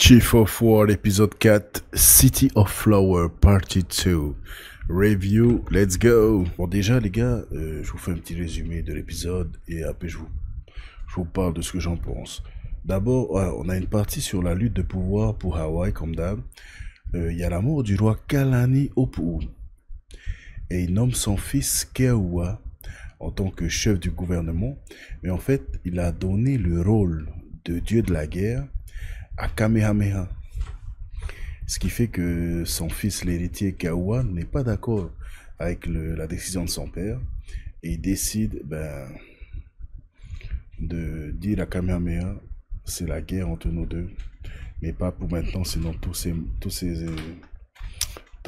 Chief of War, épisode 4, City of Flower, Partie 2. Review, let's go. Bon, déjà, les gars, je vous fais un petit résumé de l'épisode et après, je vous parle de ce que j'en pense. D'abord, on a une partie sur la lutte de pouvoir pour Hawaï, comme d'hab. Il y a la mort du roi Kalani Opu. Et il nomme son fils Keaua en tant que chef du gouvernement. Mais en fait, il a donné le rôle de dieu de la guerre à Kamehameha. Ce qui fait que son fils, l'héritier Keaua, n'est pas d'accord avec la décision de son père. Et il décide de dire à Kamehameha, c'est la guerre entre nous deux. Mais pas pour maintenant, sinon tous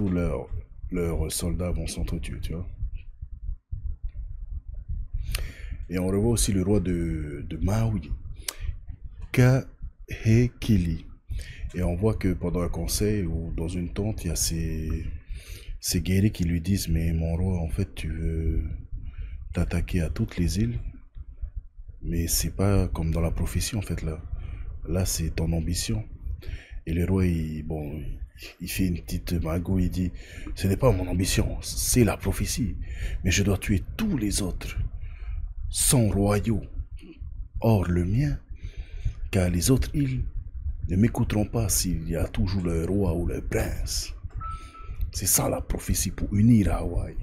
leurs soldats vont s'entretuer, tu vois. Et on revoit aussi le roi de Maui, Kahekili. Et on voit que pendant un conseil ou dans une tente, il y a ces guerriers qui lui disent, mais mon roi, en fait, tu veux t'attaquer à toutes les îles, mais c'est pas comme dans la prophétie, en fait, là. Là, c'est ton ambition. Et le roi, il fait une petite magouille, il dit, ce n'est pas mon ambition, c'est la prophétie, mais je dois tuer tous les autres, 100 royaux, hors le mien, car les autres îles ne m'écouteront pas s'il y a toujours le roi ou le prince. C'est ça la prophétie pour unir Hawaï.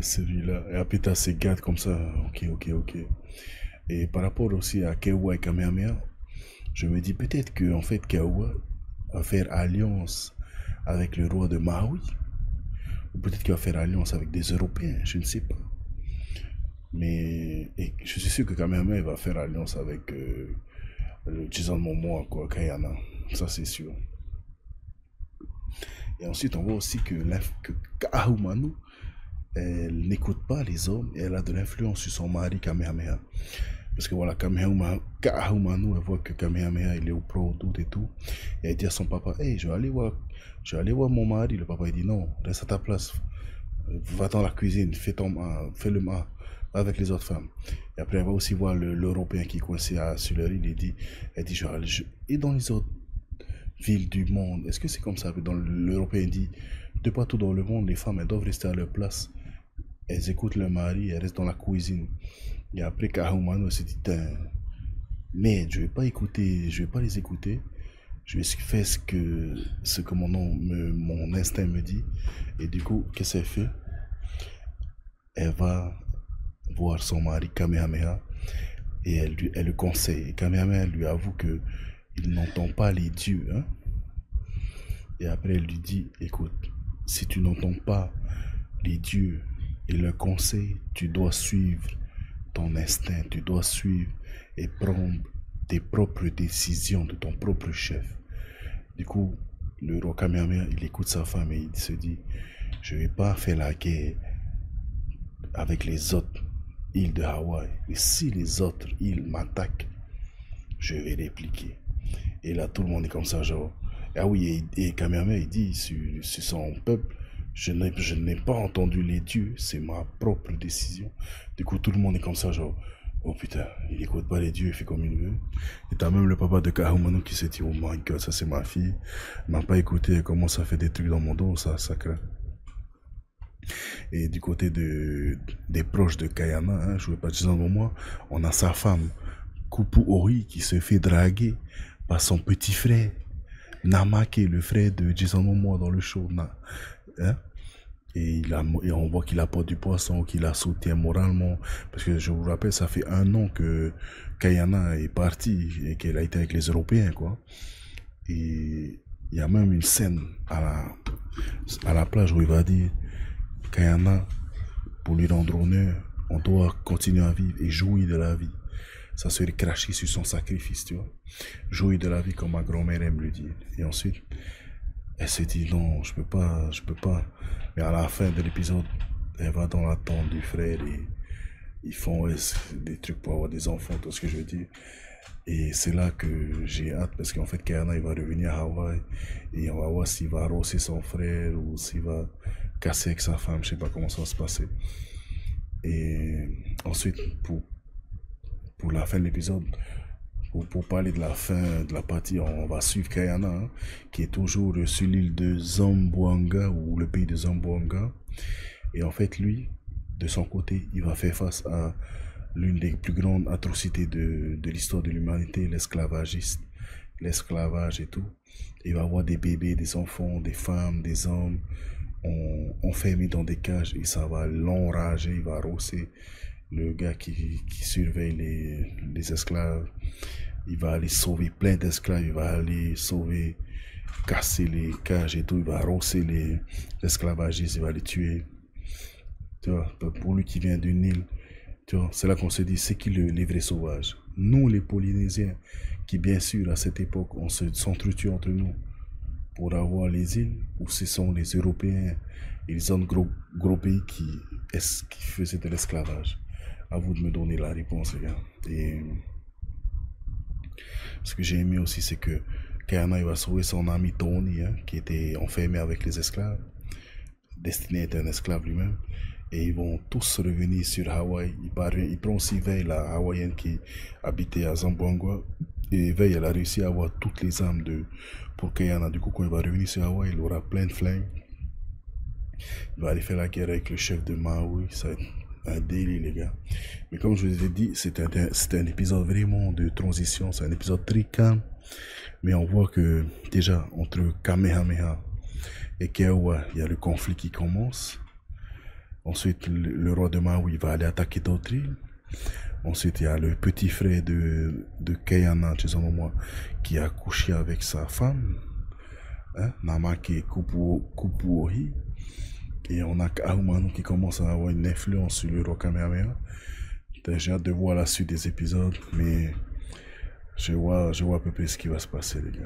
Celui-là. Et après, t'as ces gardes comme ça. Ok. Et par rapport aussi à Keaua et Kamehameha, je me dis peut-être que en fait Keaua va faire alliance avec le roi de Maui. Ou peut-être qu'il va faire alliance avec des Européens, je ne sais pas. Mais je suis sûr que Kamehameha va faire alliance avec le Jason Momoa, quoi, Kayana. Ça, c'est sûr. Et ensuite, on voit aussi que Kaahumanu, elle n'écoute pas les hommes et elle a de l'influence sur son mari Kamehameha. Parce que voilà, Kaahumanu, elle voit que Kamehameha, il est au pro doute et tout. Et elle dit à son papa, hey, je vais aller voir mon mari. Le papa, il dit, non, reste à ta place. Va dans la cuisine, fais le mal avec les autres femmes. Et après, elle va aussi voir l'Européen qui est coincé sur leur île. Elle dit, et dans les autres villes du monde, est-ce que c'est comme ça? L'Européen dit, de partout dans le monde, les femmes, elles doivent rester à leur place. Elles écoutent leur mari, elles restent dans la cuisine. Et après, Kahumano s'est dit, mais je vais pas les écouter. Je vais faire ce que mon instinct me dit. Et du coup, qu'est-ce qu'elle fait? Elle va voir son mari Kamehameha et elle le conseille. Et Kamehameha lui avoue que il n'entend pas les dieux. Hein? Et après, elle lui dit, écoute, si tu n'entends pas les dieux et leurs conseils, tu dois suivre ton instinct, tu dois suivre et prendre tes propres décisions de ton propre chef. Du coup, le roi Kamehameha, il écoute sa femme et il se dit, je vais pas faire la guerre avec les autres îles de Hawaï. Mais si les autres îles m'attaquent, je vais répliquer. Et là, tout le monde est comme ça, genre, ah oui, et Kamehameha, il dit sur son peuple, je n'ai pas entendu les dieux, c'est ma propre décision. Du coup, tout le monde est comme ça, genre, oh putain, il écoute pas les dieux, il fait comme il veut. Et t'as même le papa de Kahumanu qui s'est dit, oh my god, ça c'est ma fille, elle m'a pas écouté, elle commence à faire des trucs dans mon dos, ça craint. Et du côté des proches de Kayana, hein, je ne veux pas dire en moi, on a sa femme, Kupu Ori, qui se fait draguer par son petit frère, Namake, le frère de Jason Momoa dans le show. Hein? Et on voit qu'il apporte du poisson, qu'il la soutient moralement. Parce que je vous rappelle, ça fait 1 an que Kayana est partie et qu'elle a été avec les Européens, quoi. Et il y a même une scène à la plage où il va dire, Kayana, pour lui rendre honneur, on doit continuer à vivre et jouir de la vie. Ça serait cracher sur son sacrifice, tu vois. Jouir de la vie comme ma grand-mère aime le dire. Et ensuite, elle se dit non, je peux pas. Mais à la fin de l'épisode, elle va dans la tente du frère et ils font des trucs pour avoir des enfants, tout ce que je veux dire. Et c'est là que j'ai hâte parce qu'en fait, Kayana, il va revenir à Hawaï et on va voir s'il va arroser son frère ou s'il va casser avec sa femme, je sais pas comment ça va se passer. Et ensuite, pour la fin de l'épisode, pour parler de la fin de la partie, on va suivre Kayana, hein, qui est toujours sur l'île de Zamboanga, ou le pays de Zamboanga. Et en fait, lui, de son côté, il va faire face à l'une des plus grandes atrocités de l'histoire de l'humanité, l'esclavage et tout. Il va avoir des bébés, des enfants, des femmes, des hommes, enfermés dans des cages, et ça va l'enrager, il va rosser le gars qui surveille les esclaves. Il va aller sauver plein d'esclaves, il va aller sauver, casser les cages et tout, il va rosser les esclavagistes, il va les tuer. Tu vois, pour lui qui vient d'une île, tu vois, c'est là qu'on se dit, c'est qui les vrais sauvages? Nous, les Polynésiens, qui bien sûr, à cette époque, on s'entretue entre nous pour avoir les îles, ou ce sont les Européens et les autres gros pays qui faisaient de l'esclavage? À vous de me donner la réponse, les gars. Et ce que j'ai aimé aussi, c'est que Kayana, il va sauver son ami Tony, hein, qui était enfermé avec les esclaves, destiné à être un esclave lui-même. Et ils vont tous revenir sur Hawaï. Il prend aussi Veille, la hawaïenne qui habitait à Zamboanga. Et Veille, elle a réussi à avoir toutes les armes pour Kayana. Du coup, quand il va revenir sur Hawaï, il aura plein de flingues. Il va aller faire la guerre avec le chef de Maui. Ça va être un délit, les gars. Mais comme je vous ai dit, c'était un épisode vraiment de transition. C'est un épisode très calme. Mais on voit que déjà, entre Kamehameha et Keawa, il y a le conflit qui commence. Ensuite, le roi de Maui va aller attaquer d'autres îles. Ensuite, il y a le petit frère de Kayana, qui a couché avec sa femme, hein, Namake Kupuohi. Et on a Kahumanu qui commence à avoir une influence sur le roi Kamehameha. J'ai hâte de voir la suite des épisodes, mais je vois à peu près ce qui va se passer, les gars.